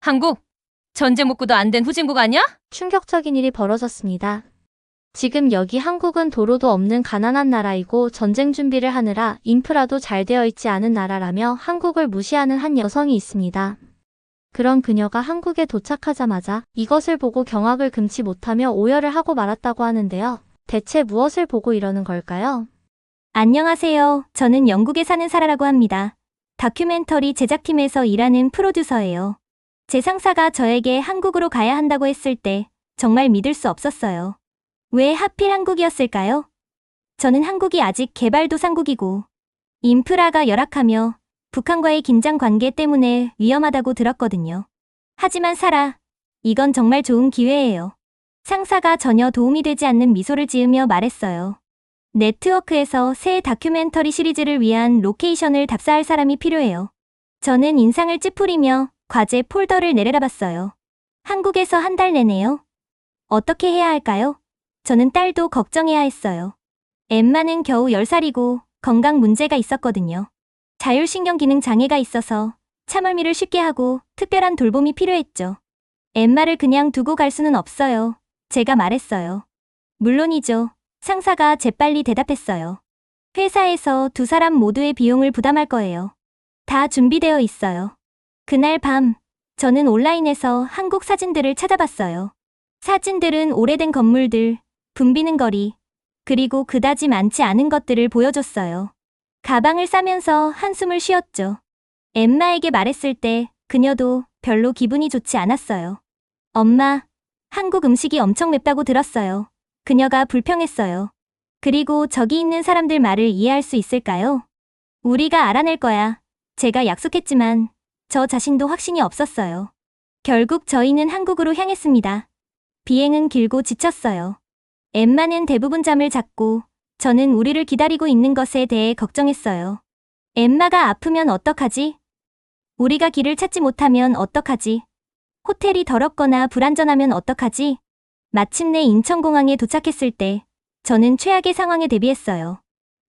한국? 전쟁 복구도 안 된 후진국 아니야? 충격적인 일이 벌어졌습니다. 지금 여기 한국은 도로도 없는 가난한 나라이고 전쟁 준비를 하느라 인프라도 잘 되어 있지 않은 나라라며 한국을 무시하는 한 여성이 있습니다. 그런 그녀가 한국에 도착하자마자 이것을 보고 경악을 금치 못하며 오열을 하고 말았다고 하는데요. 대체 무엇을 보고 이러는 걸까요? 안녕하세요. 저는 영국에 사는 사라라고 합니다. 다큐멘터리 제작팀에서 일하는 프로듀서예요. 제 상사가 저에게 한국으로 가야 한다고 했을 때 정말 믿을 수 없었어요. 왜 하필 한국이었을까요? 저는 한국이 아직 개발도상국이고 인프라가 열악하며 북한과의 긴장 관계 때문에 위험하다고 들었거든요. 하지만 사라, 이건 정말 좋은 기회예요. 상사가 전혀 도움이 되지 않는 미소를 지으며 말했어요. 네트워크에서 새 다큐멘터리 시리즈를 위한 로케이션을 답사할 사람이 필요해요. 저는 인상을 찌푸리며 과제 폴더를 내려다봤어요. 한국에서 한 달 내내요? 어떻게 해야 할까요? 저는 딸도 걱정해야 했어요. 엠마는 겨우 10살이고 건강 문제가 있었거든요. 자율신경 기능 장애가 있어서 참을미를 쉽게 하고 특별한 돌봄이 필요했죠. 엠마를 그냥 두고 갈 수는 없어요. 제가 말했어요. 물론이죠. 상사가 재빨리 대답했어요. 회사에서 두 사람 모두의 비용을 부담할 거예요. 다 준비되어 있어요. 그날 밤, 저는 온라인에서 한국 사진들을 찾아봤어요. 사진들은 오래된 건물들, 붐비는 거리, 그리고 그다지 많지 않은 것들을 보여줬어요. 가방을 싸면서 한숨을 쉬었죠. 엠마에게 말했을 때 그녀도 별로 기분이 좋지 않았어요. 엄마, 한국 음식이 엄청 맵다고 들었어요. 그녀가 불평했어요. 그리고 저기 있는 사람들 말을 이해할 수 있을까요? 우리가 알아낼 거야. 제가 약속했지만 저 자신도 확신이 없었어요. 결국 저희는 한국으로 향했습니다. 비행은 길고 지쳤어요. 엠마는 대부분 잠을 잤고 저는 우리를 기다리고 있는 것에 대해 걱정했어요. 엠마가 아프면 어떡하지? 우리가 길을 찾지 못하면 어떡하지? 호텔이 더럽거나 불안전하면 어떡하지? 마침내 인천공항에 도착했을 때 저는 최악의 상황에 대비했어요.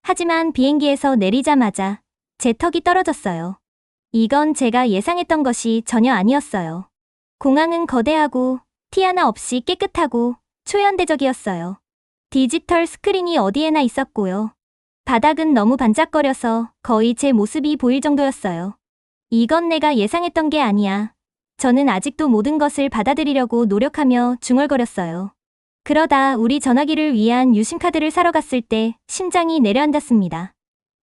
하지만 비행기에서 내리자마자 제 턱이 떨어졌어요. 이건 제가 예상했던 것이 전혀 아니었어요. 공항은 거대하고 티 하나 없이 깨끗하고 초현대적이었어요. 디지털 스크린이 어디에나 있었고요. 바닥은 너무 반짝거려서 거의 제 모습이 보일 정도였어요. 이건 내가 예상했던 게 아니야. 저는 아직도 모든 것을 받아들이려고 노력하며 중얼거렸어요. 그러다 우리 전화기를 위한 유심카드를 사러 갔을 때 심장이 내려앉았습니다.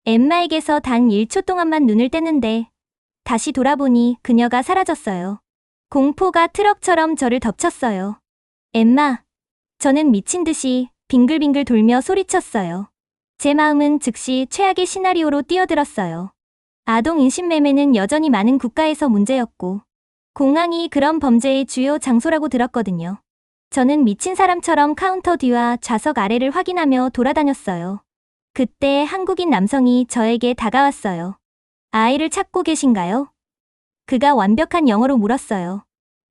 엠마에게서 단 1초 동안만 눈을 뗐는데 다시 돌아보니 그녀가 사라졌어요. 공포가 트럭처럼 저를 덮쳤어요. 엠마, 저는 미친 듯이 빙글빙글 돌며 소리쳤어요. 제 마음은 즉시 최악의 시나리오로 뛰어들었어요. 아동 인신매매는 여전히 많은 국가에서 문제였고 공항이 그런 범죄의 주요 장소라고 들었거든요. 저는 미친 사람처럼 카운터 뒤와 좌석 아래를 확인하며 돌아다녔어요. 그때 한국인 남성이 저에게 다가왔어요. 아이를 찾고 계신가요? 그가 완벽한 영어로 물었어요.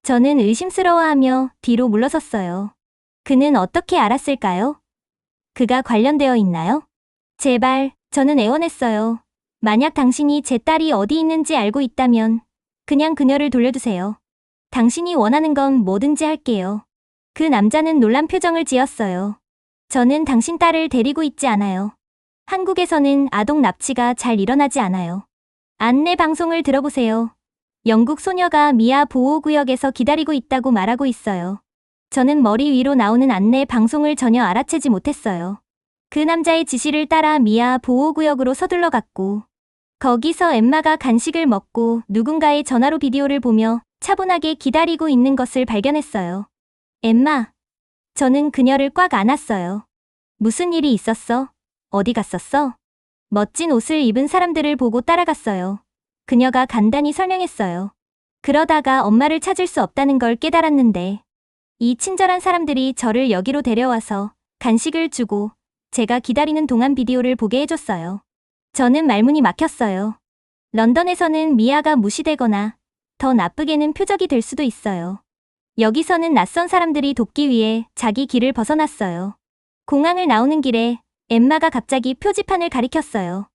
저는 의심스러워하며 뒤로 물러섰어요. 그는 어떻게 알았을까요? 그가 관련되어 있나요? 제발, 저는 애원했어요. 만약 당신이 제 딸이 어디 있는지 알고 있다면 그냥 그녀를 돌려주세요. 당신이 원하는 건 뭐든지 할게요. 그 남자는 놀란 표정을 지었어요. 저는 당신 딸을 데리고 있지 않아요. 한국에서는 아동 납치가 잘 일어나지 않아요. 안내 방송을 들어보세요. 영국 소녀가 미아 보호구역에서 기다리고 있다고 말하고 있어요. 저는 머리 위로 나오는 안내 방송을 전혀 알아채지 못했어요. 그 남자의 지시를 따라 미아 보호구역으로 서둘러 갔고 거기서 엠마가 간식을 먹고 누군가의 전화로 비디오를 보며 차분하게 기다리고 있는 것을 발견했어요. 엠마, 저는 그녀를 꽉 안았어요. 무슨 일이 있었어? 어디 갔었어? 멋진 옷을 입은 사람들을 보고 따라갔어요. 그녀가 간단히 설명했어요. 그러다가 엄마를 찾을 수 없다는 걸 깨달았는데 이 친절한 사람들이 저를 여기로 데려와서 간식을 주고 제가 기다리는 동안 비디오를 보게 해줬어요. 저는 말문이 막혔어요. 런던에서는 미아가 무시되거나 더 나쁘게는 표적이 될 수도 있어요. 여기서는 낯선 사람들이 돕기 위해 자기 길을 벗어났어요. 공항을 나오는 길에 엠마가 갑자기 표지판을 가리켰어요.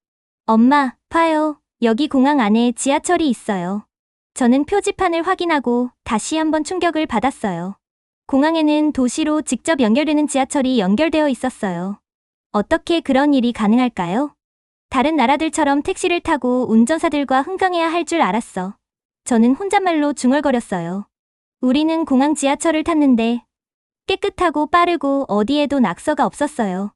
엄마, 봐요. 여기 공항 안에 지하철이 있어요. 저는 표지판을 확인하고 다시 한번 충격을 받았어요. 공항에는 도시로 직접 연결되는 지하철이 연결되어 있었어요. 어떻게 그런 일이 가능할까요? 다른 나라들처럼 택시를 타고 운전사들과 흥정해야 할 줄 알았어. 저는 혼잣말로 중얼거렸어요. 우리는 공항 지하철을 탔는데 깨끗하고 빠르고 어디에도 낙서가 없었어요.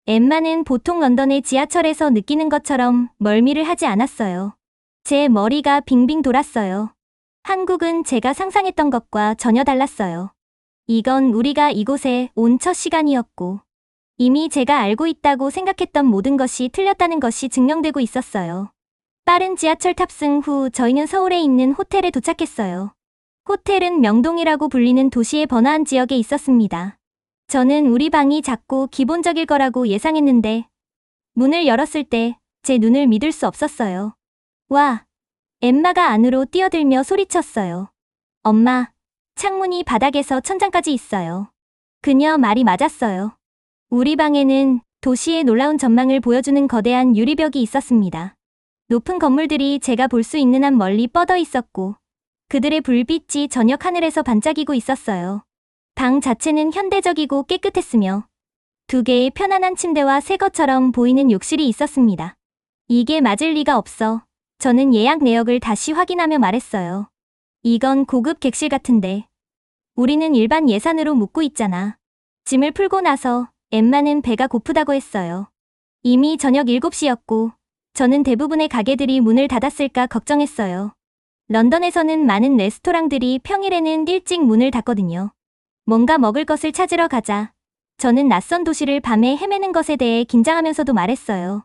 엠마는 보통 런던의 지하철에서 느끼는 것처럼 멀미를 하지 않았어요. 제 머리가 빙빙 돌았어요. 한국은 제가 상상했던 것과 전혀 달랐어요. 이건 우리가 이곳에 온 첫 시간이었고, 이미 제가 알고 있다고 생각했던 모든 것이 틀렸다는 것이 증명되고 있었어요. 빠른 지하철 탑승 후 저희는 서울에 있는 호텔에 도착했어요. 호텔은 명동이라고 불리는 도시의 번화한 지역에 있었습니다. 저는 우리 방이 작고 기본적일 거라고 예상했는데, 문을 열었을 때 제 눈을 믿을 수 없었어요. 와! 엠마가 안으로 뛰어들며 소리쳤어요. 엄마, 창문이 바닥에서 천장까지 있어요. 그녀 말이 맞았어요. 우리 방에는 도시의 놀라운 전망을 보여주는 거대한 유리벽이 있었습니다. 높은 건물들이 제가 볼 수 있는 한 멀리 뻗어 있었고, 그들의 불빛이 저녁 하늘에서 반짝이고 있었어요. 방 자체는 현대적이고 깨끗했으며, 2개의 편안한 침대와 새 것처럼 보이는 욕실이 있었습니다. 이게 맞을 리가 없어. 저는 예약 내역을 다시 확인하며 말했어요. 이건 고급 객실 같은데. 우리는 일반 예산으로 묵고 있잖아. 짐을 풀고 나서 엠마는 배가 고프다고 했어요. 이미 저녁 7시였고 저는 대부분의 가게들이 문을 닫았을까 걱정했어요. 런던에서는 많은 레스토랑들이 평일에는 일찍 문을 닫거든요. 뭔가 먹을 것을 찾으러 가자. 저는 낯선 도시를 밤에 헤매는 것에 대해 긴장하면서도 말했어요.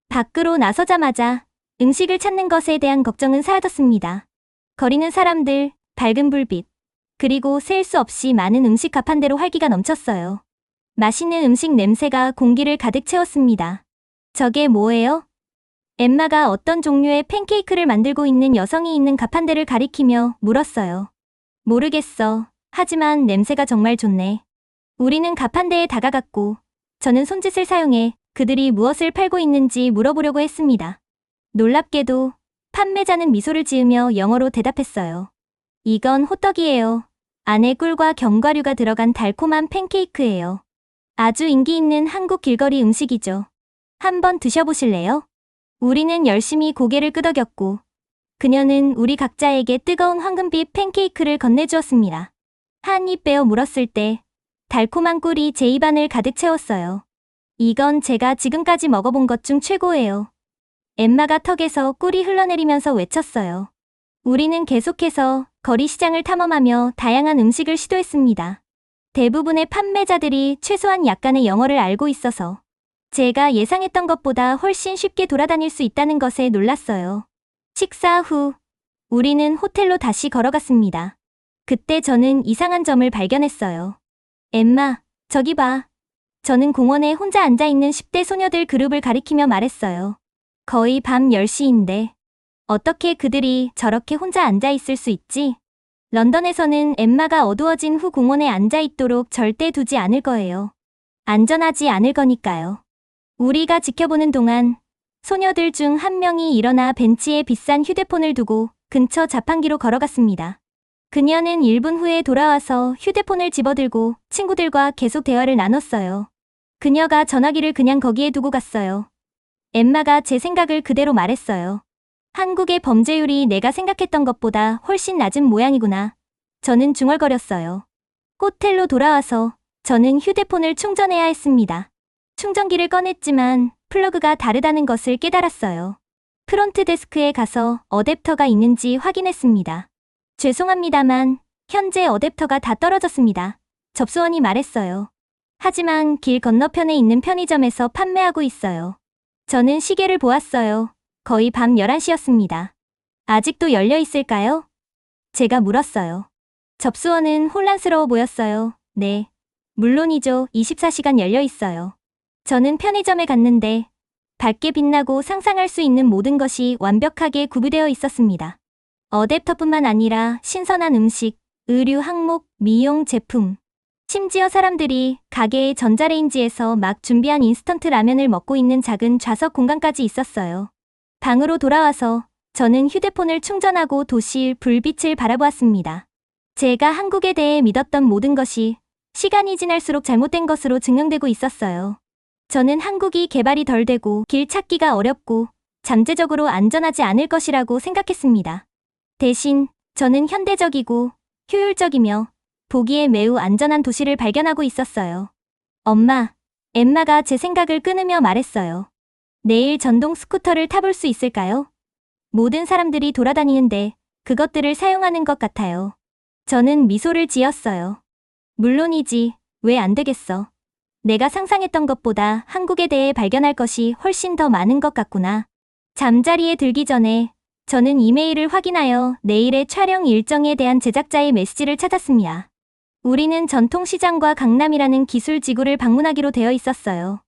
밖으로 나서자마자 음식을 찾는 것에 대한 걱정은 사라졌습니다. 거리는 사람들, 밝은 불빛, 그리고 셀 수 없이 많은 음식 가판대로 활기가 넘쳤어요. 맛있는 음식 냄새가 공기를 가득 채웠습니다. 저게 뭐예요? 엠마가 어떤 종류의 팬케이크를 만들고 있는 여성이 있는 가판대를 가리키며 물었어요. 모르겠어. 하지만 냄새가 정말 좋네. 우리는 가판대에 다가갔고 저는 손짓을 사용해 그들이 무엇을 팔고 있는지 물어보려고 했습니다. 놀랍게도 판매자는 미소를 지으며 영어로 대답했어요. 이건 호떡이에요. 안에 꿀과 견과류가 들어간 달콤한 팬케이크예요. 아주 인기 있는 한국 길거리 음식이죠. 한번 드셔보실래요? 우리는 열심히 고개를 끄덕였고 그녀는 우리 각자에게 뜨거운 황금빛 팬케이크를 건네주었습니다. 한 입 베어 물었을 때 달콤한 꿀이 제 입안을 가득 채웠어요. 이건 제가 지금까지 먹어본 것 중 최고예요. 엠마가 턱에서 꿀이 흘러내리면서 외쳤어요. 우리는 계속해서 거리 시장을 탐험하며 다양한 음식을 시도했습니다. 대부분의 판매자들이 최소한 약간의 영어를 알고 있어서 제가 예상했던 것보다 훨씬 쉽게 돌아다닐 수 있다는 것에 놀랐어요. 식사 후 우리는 호텔로 다시 걸어갔습니다. 그때 저는 이상한 점을 발견했어요. 엠마, 저기 봐. 저는 공원에 혼자 앉아있는 10대 소녀들 그룹을 가리키며 말했어요. 거의 밤 10시인데 어떻게 그들이 저렇게 혼자 앉아있을 수 있지? 런던에서는 엠마가 어두워진 후 공원에 앉아있도록 절대 두지 않을 거예요. 안전하지 않을 거니까요. 우리가 지켜보는 동안 소녀들 중 한 명이 일어나 벤치에 비싼 휴대폰을 두고 근처 자판기로 걸어갔습니다. 그녀는 1분 후에 돌아와서 휴대폰을 집어들고 친구들과 계속 대화를 나눴어요. 그녀가 전화기를 그냥 거기에 두고 갔어요. 엠마가 제 생각을 그대로 말했어요. 한국의 범죄율이 내가 생각했던 것보다 훨씬 낮은 모양이구나. 저는 중얼거렸어요. 호텔로 돌아와서 저는 휴대폰을 충전해야 했습니다. 충전기를 꺼냈지만 플러그가 다르다는 것을 깨달았어요. 프론트 데스크에 가서 어댑터가 있는지 확인했습니다. 죄송합니다만 현재 어댑터가 다 떨어졌습니다. 접수원이 말했어요. 하지만 길 건너편에 있는 편의점에서 판매하고 있어요. 저는 시계를 보았어요. 거의 밤 11시였습니다. 아직도 열려 있을까요? 제가 물었어요. 접수원은 혼란스러워 보였어요. 네. 물론이죠. 24시간 열려 있어요. 저는 편의점에 갔는데 밝게 빛나고 상상할 수 있는 모든 것이 완벽하게 구비되어 있었습니다. 어댑터뿐만 아니라 신선한 음식, 의류 항목, 미용 제품. 심지어 사람들이 가게의 전자레인지에서 막 준비한 인스턴트 라면을 먹고 있는 작은 좌석 공간까지 있었어요. 방으로 돌아와서 저는 휴대폰을 충전하고 도시 불빛을 바라보았습니다. 제가 한국에 대해 믿었던 모든 것이 시간이 지날수록 잘못된 것으로 증명되고 있었어요. 저는 한국이 개발이 덜 되고 길 찾기가 어렵고 잠재적으로 안전하지 않을 것이라고 생각했습니다. 대신 저는 현대적이고 효율적이며 보기에 매우 안전한 도시를 발견하고 있었어요. 엄마, 엠마가 제 생각을 끊으며 말했어요. 내일 전동 스쿠터를 타볼 수 있을까요? 모든 사람들이 돌아다니는데 그것들을 사용하는 것 같아요. 저는 미소를 지었어요. 물론이지, 왜 안 되겠어. 내가 상상했던 것보다 한국에 대해 발견할 것이 훨씬 더 많은 것 같구나. 잠자리에 들기 전에 저는 이메일을 확인하여 내일의 촬영 일정에 대한 제작자의 메시지를 찾았습니다. 우리는 전통시장과 강남이라는 기술 지구를 방문하기로 되어 있었어요.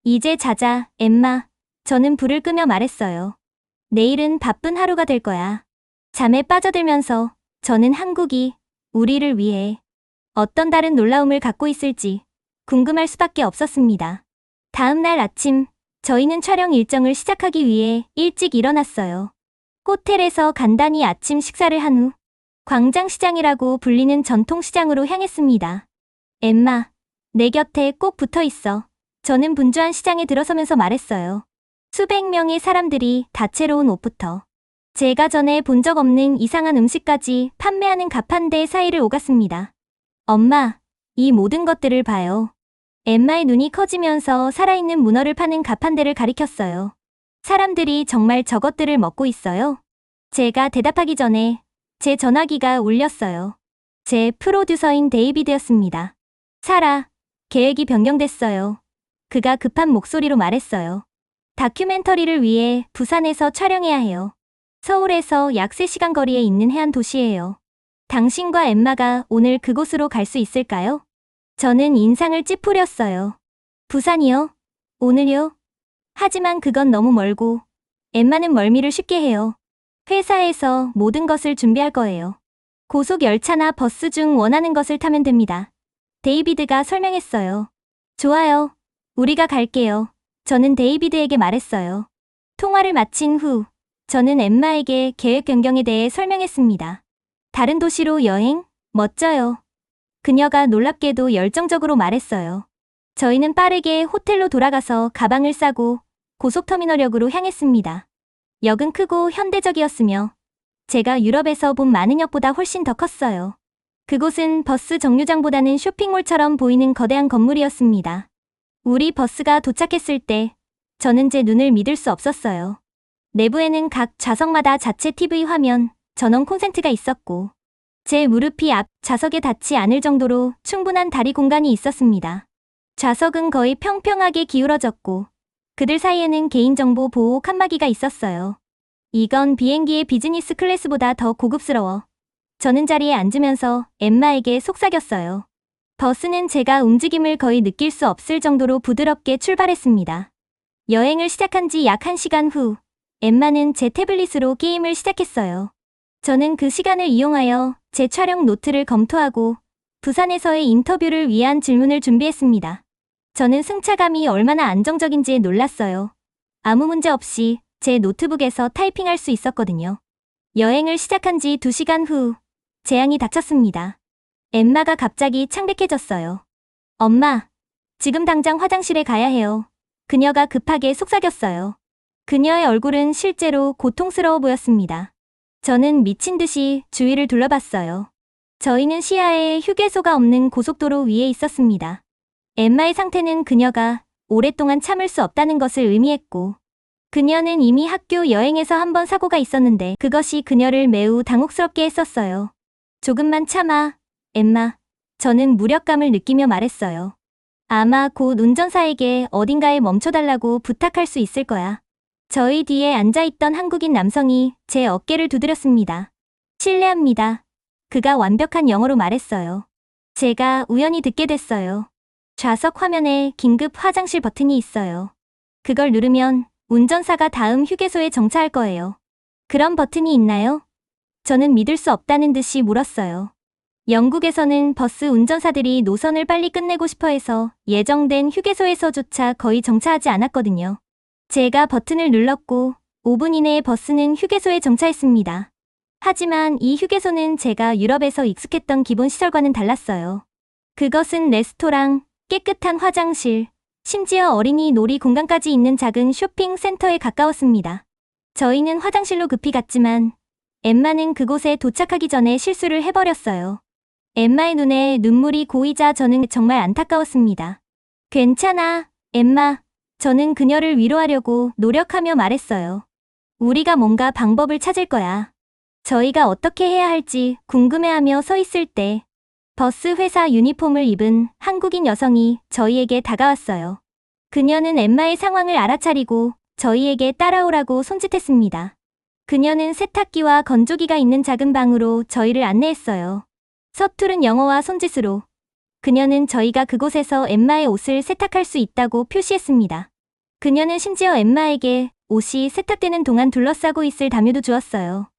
이제 자자, 엠마. 저는 불을 끄며 말했어요. 내일은 바쁜 하루가 될 거야. 잠에 빠져들면서 저는 한국이 우리를 위해 어떤 다른 놀라움을 갖고 있을지 궁금할 수밖에 없었습니다. 다음 날 아침, 저희는 촬영 일정을 시작하기 위해 일찍 일어났어요. 호텔에서 간단히 아침 식사를 한 후 광장시장이라고 불리는 전통시장으로 향했습니다. 엠마, 내 곁에 꼭 붙어 있어. 저는 분주한 시장에 들어서면서 말했어요. 수백 명의 사람들이 다채로운 옷부터 제가 전에 본 적 없는 이상한 음식까지 판매하는 가판대 사이를 오갔습니다. 엄마, 이 모든 것들을 봐요. 엠마의 눈이 커지면서 살아있는 문어를 파는 가판대를 가리켰어요. 사람들이 정말 저것들을 먹고 있어요? 제가 대답하기 전에 제 전화기가 울렸어요. 제 프로듀서인 데이비드였습니다. 사라, 계획이 변경됐어요. 그가 급한 목소리로 말했어요. 다큐멘터리를 위해 부산에서 촬영해야 해요. 서울에서 약 3시간 거리에 있는 해안 도시예요. 당신과 엠마가 오늘 그곳으로 갈 수 있을까요? 저는 인상을 찌푸렸어요. 부산이요? 오늘요? 하지만 그건 너무 멀고 엠마는 멀미를 쉽게 해요. 회사에서 모든 것을 준비할 거예요. 고속 열차나 버스 중 원하는 것을 타면 됩니다. 데이비드가 설명했어요. 좋아요. 우리가 갈게요. 저는 데이비드에게 말했어요. 통화를 마친 후 저는 엠마에게 계획 변경에 대해 설명했습니다. 다른 도시로 여행? 멋져요. 그녀가 놀랍게도 열정적으로 말했어요. 저희는 빠르게 호텔로 돌아가서 가방을 싸고 고속터미널역으로 향했습니다. 역은 크고 현대적이었으며 제가 유럽에서 본 많은 역보다 훨씬 더 컸어요. 그곳은 버스 정류장보다는 쇼핑몰처럼 보이는 거대한 건물이었습니다. 우리 버스가 도착했을 때 저는 제 눈을 믿을 수 없었어요. 내부에는 각 좌석마다 자체 TV 화면, 전원 콘센트가 있었고 제 무릎이 앞 좌석에 닿지 않을 정도로 충분한 다리 공간이 있었습니다. 좌석은 거의 평평하게 기울어졌고 그들 사이에는 개인정보 보호 칸막이가 있었어요. 이건 비행기의 비즈니스 클래스보다 더 고급스러워. 저는 자리에 앉으면서 엠마에게 속삭였어요. 버스는 제가 움직임을 거의 느낄 수 없을 정도로 부드럽게 출발했습니다. 여행을 시작한 지 약 1시간 후 엠마는 제 태블릿으로 게임을 시작했어요. 저는 그 시간을 이용하여 제 촬영 노트를 검토하고 부산에서의 인터뷰를 위한 질문을 준비했습니다. 저는 승차감이 얼마나 안정적인지에 놀랐어요. 아무 문제 없이 제 노트북에서 타이핑할 수 있었거든요. 여행을 시작한 지 2시간 후 재앙이 닥쳤습니다. 엠마가 갑자기 창백해졌어요. 엄마, 지금 당장 화장실에 가야 해요. 그녀가 급하게 속삭였어요. 그녀의 얼굴은 실제로 고통스러워 보였습니다. 저는 미친 듯이 주위를 둘러봤어요. 저희는 시야에 휴게소가 없는 고속도로 위에 있었습니다. 엠마의 상태는 그녀가 오랫동안 참을 수 없다는 것을 의미했고 그녀는 이미 학교 여행에서 한 번 사고가 있었는데 그것이 그녀를 매우 당혹스럽게 했었어요. 조금만 참아, 엠마. 저는 무력감을 느끼며 말했어요. 아마 곧 운전사에게 어딘가에 멈춰달라고 부탁할 수 있을 거야. 저희 뒤에 앉아있던 한국인 남성이 제 어깨를 두드렸습니다. 실례합니다. 그가 완벽한 영어로 말했어요. 제가 우연히 듣게 됐어요. 좌석 화면에 긴급 화장실 버튼이 있어요. 그걸 누르면 운전사가 다음 휴게소에 정차할 거예요. 그런 버튼이 있나요? 저는 믿을 수 없다는 듯이 물었어요. 영국에서는 버스 운전사들이 노선을 빨리 끝내고 싶어 해서 예정된 휴게소에서조차 거의 정차하지 않았거든요. 제가 버튼을 눌렀고 5분 이내에 버스는 휴게소에 정차했습니다. 하지만 이 휴게소는 제가 유럽에서 익숙했던 기본 시설과는 달랐어요. 그것은 레스토랑, 깨끗한 화장실, 심지어 어린이 놀이 공간까지 있는 작은 쇼핑 센터에 가까웠습니다. 저희는 화장실로 급히 갔지만 엠마는 그곳에 도착하기 전에 실수를 해버렸어요. 엠마의 눈에 눈물이 고이자 저는 정말 안타까웠습니다. 괜찮아, 엠마. 저는 그녀를 위로하려고 노력하며 말했어요. 우리가 뭔가 방법을 찾을 거야. 저희가 어떻게 해야 할지 궁금해하며 서 있을 때 버스 회사 유니폼을 입은 한국인 여성이 저희에게 다가왔어요. 그녀는 엠마의 상황을 알아차리고 저희에게 따라오라고 손짓했습니다. 그녀는 세탁기와 건조기가 있는 작은 방으로 저희를 안내했어요. 서투른 영어와 손짓으로 그녀는 저희가 그곳에서 엠마의 옷을 세탁할 수 있다고 표시했습니다. 그녀는 심지어 엠마에게 옷이 세탁되는 동안 둘러싸고 있을 담요도 주었어요.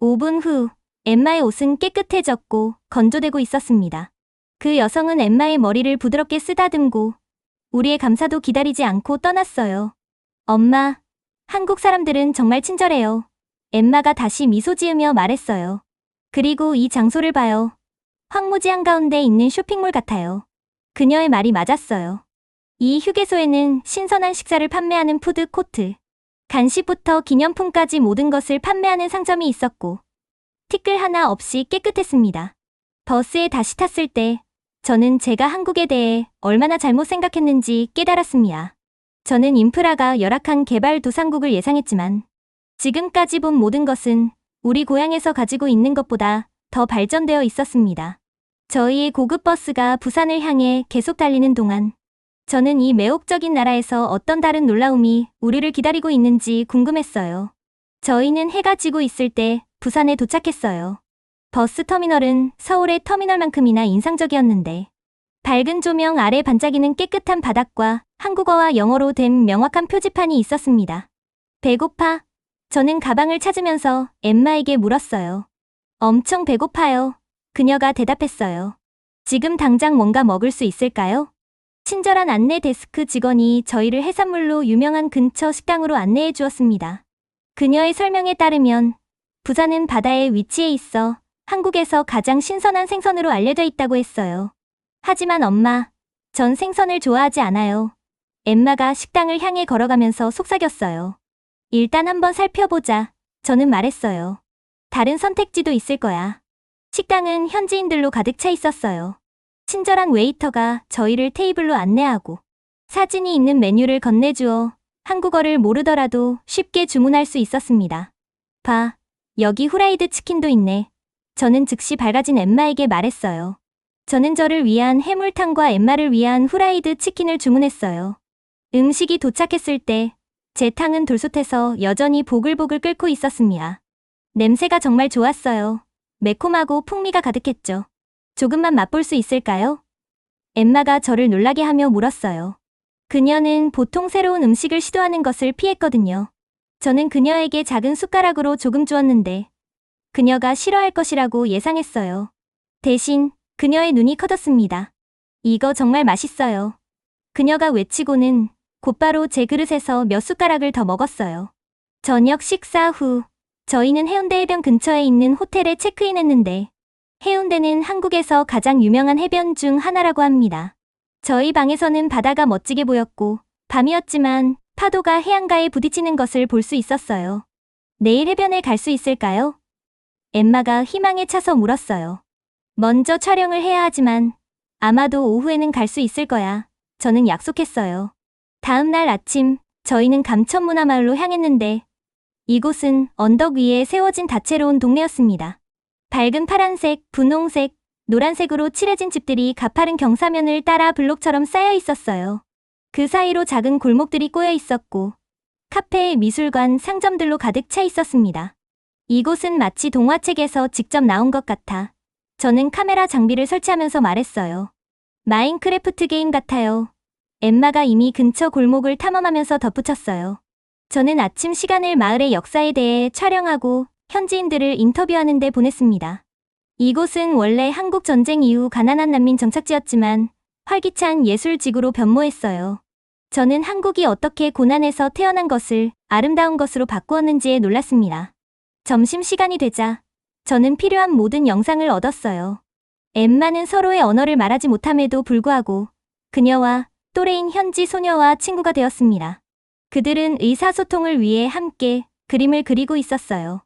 5분 후 엠마의 옷은 깨끗해졌고 건조되고 있었습니다. 그 여성은 엠마의 머리를 부드럽게 쓰다듬고 우리의 감사도 기다리지 않고 떠났어요. 엄마, 한국 사람들은 정말 친절해요. 엠마가 다시 미소 지으며 말했어요. 그리고 이 장소를 봐요. 황무지 한가운데 있는 쇼핑몰 같아요. 그녀의 말이 맞았어요. 이 휴게소에는 신선한 식사를 판매하는 푸드코트, 간식부터 기념품까지 모든 것을 판매하는 상점이 있었고 티끌 하나 없이 깨끗했습니다. 버스에 다시 탔을 때 저는 제가 한국에 대해 얼마나 잘못 생각했는지 깨달았습니다. 저는 인프라가 열악한 개발도상국을 예상했지만 지금까지 본 모든 것은 우리 고향에서 가지고 있는 것보다 더 발전되어 있었습니다. 저희의 고급 버스가 부산을 향해 계속 달리는 동안 저는 이 매혹적인 나라에서 어떤 다른 놀라움이 우리를 기다리고 있는지 궁금했어요. 저희는 해가 지고 있을 때 부산에 도착했어요. 버스 터미널은 서울의 터미널만큼이나 인상적이었는데 밝은 조명 아래 반짝이는 깨끗한 바닥과 한국어와 영어로 된 명확한 표지판이 있었습니다. 배고파? 저는 가방을 찾으면서 엠마에게 물었어요. 엄청 배고파요. 그녀가 대답했어요. 지금 당장 뭔가 먹을 수 있을까요? 친절한 안내 데스크 직원이 저희를 해산물로 유명한 근처 식당으로 안내해 주었습니다. 그녀의 설명에 따르면 부산은 바다에 위치해 있어 한국에서 가장 신선한 생선으로 알려져 있다고 했어요. 하지만 엄마, 전 생선을 좋아하지 않아요. 엠마가 식당을 향해 걸어가면서 속삭였어요. 일단 한번 살펴보자. 저는 말했어요. 다른 선택지도 있을 거야. 식당은 현지인들로 가득 차 있었어요. 친절한 웨이터가 저희를 테이블로 안내하고 사진이 있는 메뉴를 건네주어 한국어를 모르더라도 쉽게 주문할 수 있었습니다. 봐, 여기 후라이드 치킨도 있네. 저는 즉시 밝아진 엠마에게 말했어요. 저는 저를 위한 해물탕과 엠마를 위한 후라이드 치킨을 주문했어요. 음식이 도착했을 때 제 탕은 돌솥에서 여전히 보글보글 끓고 있었습니다. 냄새가 정말 좋았어요. 매콤하고 풍미가 가득했죠. 조금만 맛볼 수 있을까요? 엠마가 저를 놀라게 하며 물었어요. 그녀는 보통 새로운 음식을 시도하는 것을 피했거든요. 저는 그녀에게 작은 숟가락으로 조금 주었는데 그녀가 싫어할 것이라고 예상했어요. 대신 그녀의 눈이 커졌습니다. 이거 정말 맛있어요. 그녀가 외치고는 곧바로 제 그릇에서 몇 숟가락을 더 먹었어요. 저녁 식사 후 저희는 해운대 해변 근처에 있는 호텔에 체크인했는데 해운대는 한국에서 가장 유명한 해변 중 하나라고 합니다. 저희 방에서는 바다가 멋지게 보였고 밤이었지만 파도가 해안가에 부딪히는 것을 볼 수 있었어요. 내일 해변에 갈 수 있을까요? 엠마가 희망에 차서 물었어요. 먼저 촬영을 해야 하지만 아마도 오후에는 갈 수 있을 거야. 저는 약속했어요. 다음 날 아침 저희는 감천문화마을로 향했는데 이곳은 언덕 위에 세워진 다채로운 동네였습니다. 밝은 파란색, 분홍색, 노란색으로 칠해진 집들이 가파른 경사면을 따라 블록처럼 쌓여 있었어요. 그 사이로 작은 골목들이 꼬여 있었고 카페, 미술관, 상점들로 가득 차 있었습니다. 이곳은 마치 동화책에서 직접 나온 것 같아 저는 카메라 장비를 설치하면서 말했어요. 마인크래프트 게임 같아요. 엠마가 이미 근처 골목을 탐험하면서 덧붙였어요. 저는 아침 시간을 마을의 역사에 대해 촬영하고 현지인들을 인터뷰하는 데 보냈습니다. 이곳은 원래 한국 전쟁 이후 가난한 난민 정착지였지만 활기찬 예술지구로 변모했어요. 저는 한국이 어떻게 고난에서 태어난 것을 아름다운 것으로 바꾸었는지에 놀랐습니다. 점심시간이 되자 저는 필요한 모든 영상을 얻었어요. 엠마는 서로의 언어를 말하지 못함에도 불구하고 그녀와 또래인 현지 소녀와 친구가 되었습니다. 그들은 의사소통을 위해 함께 그림을 그리고 있었어요.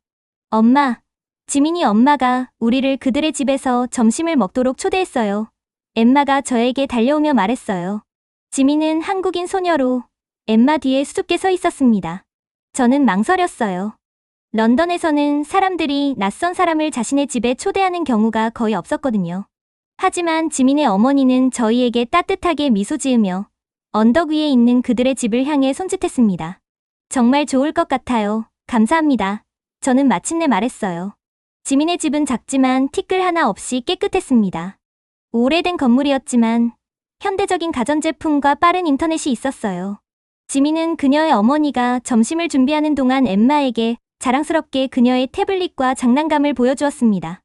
엄마, 지민이 엄마가 우리를 그들의 집에서 점심을 먹도록 초대했어요. 엠마가 저에게 달려오며 말했어요. 지민은 한국인 소녀로 엠마 뒤에 수줍게 서 있었습니다. 저는 망설였어요. 런던에서는 사람들이 낯선 사람을 자신의 집에 초대하는 경우가 거의 없었거든요. 하지만 지민의 어머니는 저희에게 따뜻하게 미소 지으며 언덕 위에 있는 그들의 집을 향해 손짓했습니다. 정말 좋을 것 같아요. 감사합니다. 저는 마침내 말했어요. 지민의 집은 작지만 티끌 하나 없이 깨끗했습니다. 오래된 건물이었지만 현대적인 가전제품과 빠른 인터넷이 있었어요. 지민은 그녀의 어머니가 점심을 준비하는 동안 엠마에게 자랑스럽게 그녀의 태블릿과 장난감을 보여주었습니다.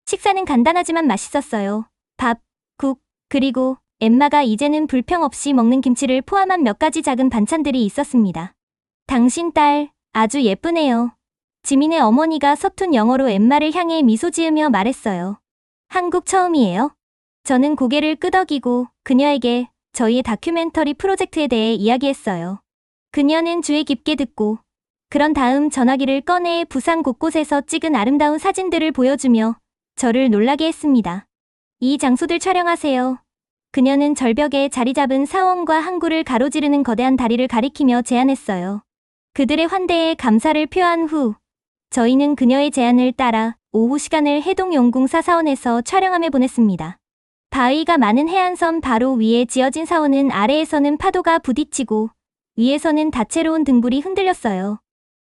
식사는 간단하지만 맛있었어요. 밥, 국, 그리고 엠마가 이제는 불평 없이 먹는 김치를 포함한 몇 가지 작은 반찬들이 있었습니다. 당신 딸, 아주 예쁘네요. 지민의 어머니가 서툰 영어로 엠마를 향해 미소 지으며 말했어요. 한국 처음이에요? 저는 고개를 끄덕이고 그녀에게 저희의 다큐멘터리 프로젝트에 대해 이야기했어요. 그녀는 주의 깊게 듣고 그런 다음 전화기를 꺼내 부산 곳곳에서 찍은 아름다운 사진들을 보여주며 저를 놀라게 했습니다. 이 장소들 촬영하세요. 그녀는 절벽에 자리 잡은 사원과 항구를 가로지르는 거대한 다리를 가리키며 제안했어요. 그들의 환대에 감사를 표한 후 저희는 그녀의 제안을 따라 오후 시간을 해동용궁사 사원에서 촬영함에 보냈습니다. 바위가 많은 해안선 바로 위에 지어진 사원은 아래에서는 파도가 부딪히고 위에서는 다채로운 등불이 흔들렸어요.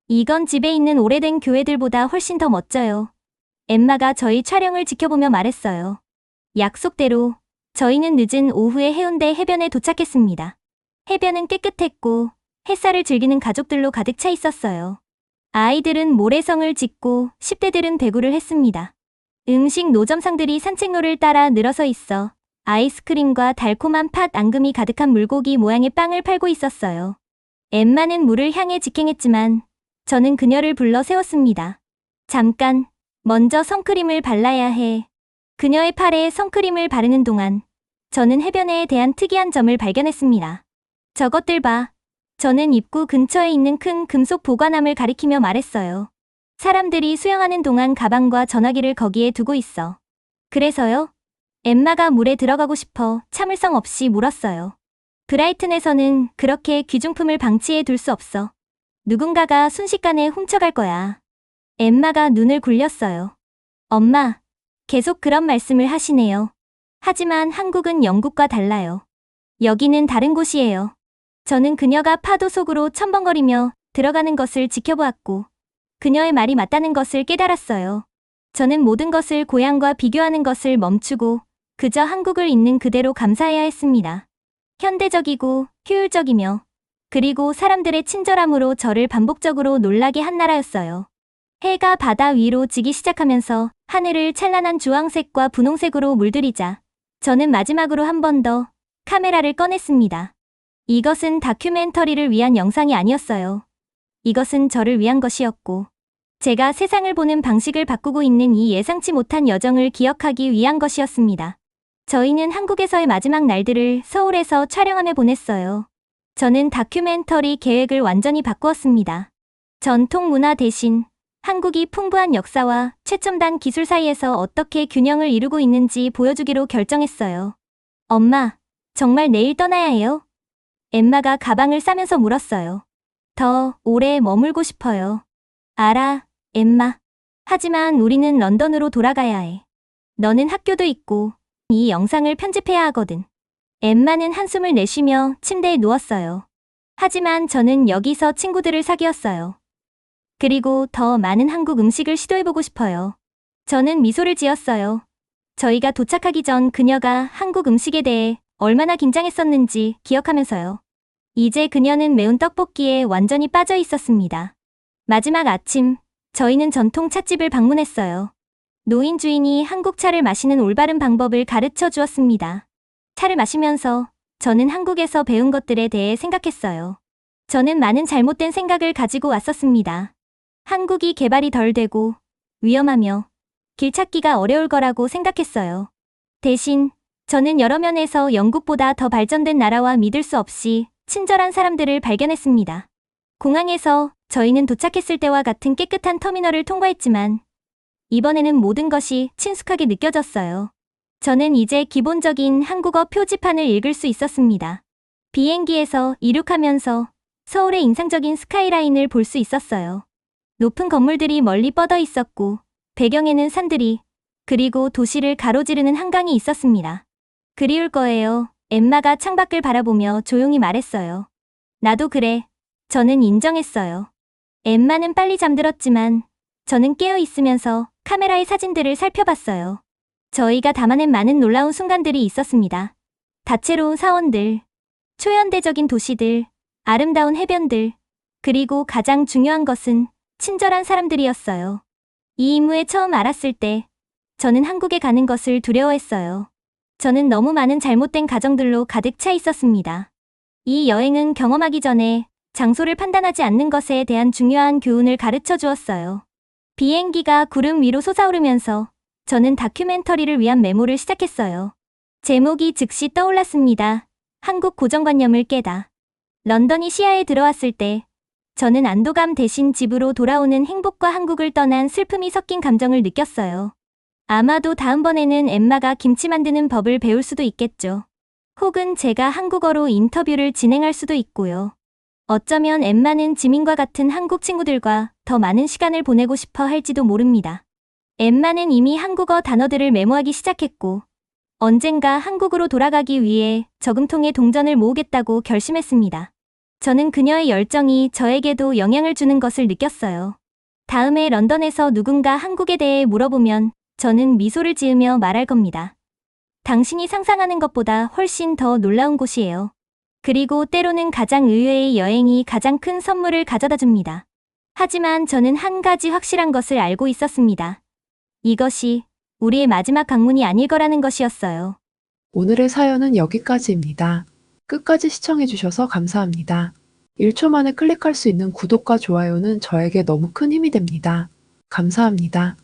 이건 집에 있는 오래된 교회들보다 훨씬 더 멋져요. 엠마가 저희 촬영을 지켜보며 말했어요. 약속대로 저희는 늦은 오후에 해운대 해변에 도착했습니다. 해변은 깨끗했고 햇살을 즐기는 가족들로 가득 차 있었어요. 아이들은 모래성을 짓고 10대들은 배구를 했습니다. 음식 노점상들이 산책로를 따라 늘어서 있어 아이스크림과 달콤한 팥 앙금이 가득한 물고기 모양의 빵을 팔고 있었어요. 엠마는 물을 향해 직행했지만 저는 그녀를 불러 세웠습니다. 잠깐, 먼저 선크림을 발라야 해. 그녀의 팔에 선크림을 바르는 동안 저는 해변에 대한 특이한 점을 발견했습니다. 저것들 봐. 저는 입구 근처에 있는 큰 금속 보관함을 가리키며 말했어요. 사람들이 수영하는 동안 가방과 전화기를 거기에 두고 있어. 그래서요? 엠마가 물에 들어가고 싶어 참을성 없이 물었어요. 브라이튼에서는 그렇게 귀중품을 방치해 둘 수 없어. 누군가가 순식간에 훔쳐갈 거야. 엠마가 눈을 굴렸어요. 엄마, 계속 그런 말씀을 하시네요. 하지만 한국은 영국과 달라요. 여기는 다른 곳이에요. 저는 그녀가 파도 속으로 첨벙거리며 들어가는 것을 지켜보았고 그녀의 말이 맞다는 것을 깨달았어요. 저는 모든 것을 고향과 비교하는 것을 멈추고 그저 한국을 있는 그대로 감사해야 했습니다. 현대적이고 효율적이며 그리고 사람들의 친절함으로 저를 반복적으로 놀라게 한 나라였어요. 해가 바다 위로 지기 시작하면서 하늘을 찬란한 주황색과 분홍색으로 물들이자 저는 마지막으로 한 번 더 카메라를 꺼냈습니다. 이것은 다큐멘터리를 위한 영상이 아니었어요. 이것은 저를 위한 것이었고 제가 세상을 보는 방식을 바꾸고 있는 이 예상치 못한 여정을 기억하기 위한 것이었습니다. 저희는 한국에서의 마지막 날들을 서울에서 촬영하며 보냈어요. 저는 다큐멘터리 계획을 완전히 바꾸었습니다. 전통 문화 대신 한국이 풍부한 역사와 최첨단 기술 사이에서 어떻게 균형을 이루고 있는지 보여주기로 결정했어요. 엄마, 정말 내일 떠나야 해요? 엠마가 가방을 싸면서 물었어요. 더 오래 머물고 싶어요. 알아, 엠마. 하지만 우리는 런던으로 돌아가야 해. 너는 학교도 있고 이 영상을 편집해야 하거든. 엠마는 한숨을 내쉬며 침대에 누웠어요. 하지만 저는 여기서 친구들을 사귀었어요. 그리고 더 많은 한국 음식을 시도해보고 싶어요. 저는 미소를 지었어요. 저희가 도착하기 전 그녀가 한국 음식에 대해 얼마나 긴장했었는지 기억하면서요. 이제 그녀는 매운 떡볶이에 완전히 빠져 있었습니다. 마지막 아침, 저희는 전통 찻집을 방문했어요. 노인 주인이 한국 차를 마시는 올바른 방법을 가르쳐 주었습니다. 차를 마시면서 저는 한국에서 배운 것들에 대해 생각했어요. 저는 많은 잘못된 생각을 가지고 왔었습니다. 한국이 개발이 덜 되고 위험하며 길 찾기가 어려울 거라고 생각했어요. 대신 저는 여러 면에서 영국보다 더 발전된 나라와 믿을 수 없이 친절한 사람들을 발견했습니다. 공항에서 저희는 도착했을 때와 같은 깨끗한 터미널을 통과했지만 이번에는 모든 것이 친숙하게 느껴졌어요. 저는 이제 기본적인 한국어 표지판을 읽을 수 있었습니다. 비행기에서 이륙하면서 서울의 인상적인 스카이라인을 볼 수 있었어요. 높은 건물들이 멀리 뻗어 있었고 배경에는 산들이 그리고 도시를 가로지르는 한강이 있었습니다. 그리울 거예요. 엠마가 창밖을 바라보며 조용히 말했어요. 나도 그래. 저는 인정했어요. 엠마는 빨리 잠들었지만 저는 깨어 있으면서 카메라의 사진들을 살펴봤어요. 저희가 담아낸 많은 놀라운 순간들이 있었습니다. 다채로운 사원들, 초현대적인 도시들, 아름다운 해변들, 그리고 가장 중요한 것은 친절한 사람들이었어요. 이 임무에 처음 알았을 때 저는 한국에 가는 것을 두려워했어요. 저는 너무 많은 잘못된 가정들로 가득 차 있었습니다. 이 여행은 경험하기 전에 장소를 판단하지 않는 것에 대한 중요한 교훈을 가르쳐 주었어요. 비행기가 구름 위로 솟아오르면서 저는 다큐멘터리를 위한 메모를 시작했어요. 제목이 즉시 떠올랐습니다. 한국 고정관념을 깨다. 런던이 시야에 들어왔을 때 저는 안도감 대신 집으로 돌아오는 행복과 한국을 떠난 슬픔이 섞인 감정을 느꼈어요. 아마도 다음번에는 엠마가 김치 만드는 법을 배울 수도 있겠죠. 혹은 제가 한국어로 인터뷰를 진행할 수도 있고요. 어쩌면 엠마는 지민과 같은 한국 친구들과 더 많은 시간을 보내고 싶어 할지도 모릅니다. 엠마는 이미 한국어 단어들을 메모하기 시작했고 언젠가 한국으로 돌아가기 위해 저금통에 동전을 모으겠다고 결심했습니다. 저는 그녀의 열정이 저에게도 영향을 주는 것을 느꼈어요. 다음에 런던에서 누군가 한국에 대해 물어보면 저는 미소를 지으며 말할 겁니다. 당신이 상상하는 것보다 훨씬 더 놀라운 곳이에요. 그리고 때로는 가장 의외의 여행이 가장 큰 선물을 가져다 줍니다. 하지만 저는 한 가지 확실한 것을 알고 있었습니다. 이것이 우리의 마지막 강문이 아닐 거라는 것이었어요. 오늘의 사연은 여기까지입니다. 끝까지 시청해주셔서 감사합니다. 1초 만에 클릭할 수 있는 구독과 좋아요는 저에게 너무 큰 힘이 됩니다. 감사합니다.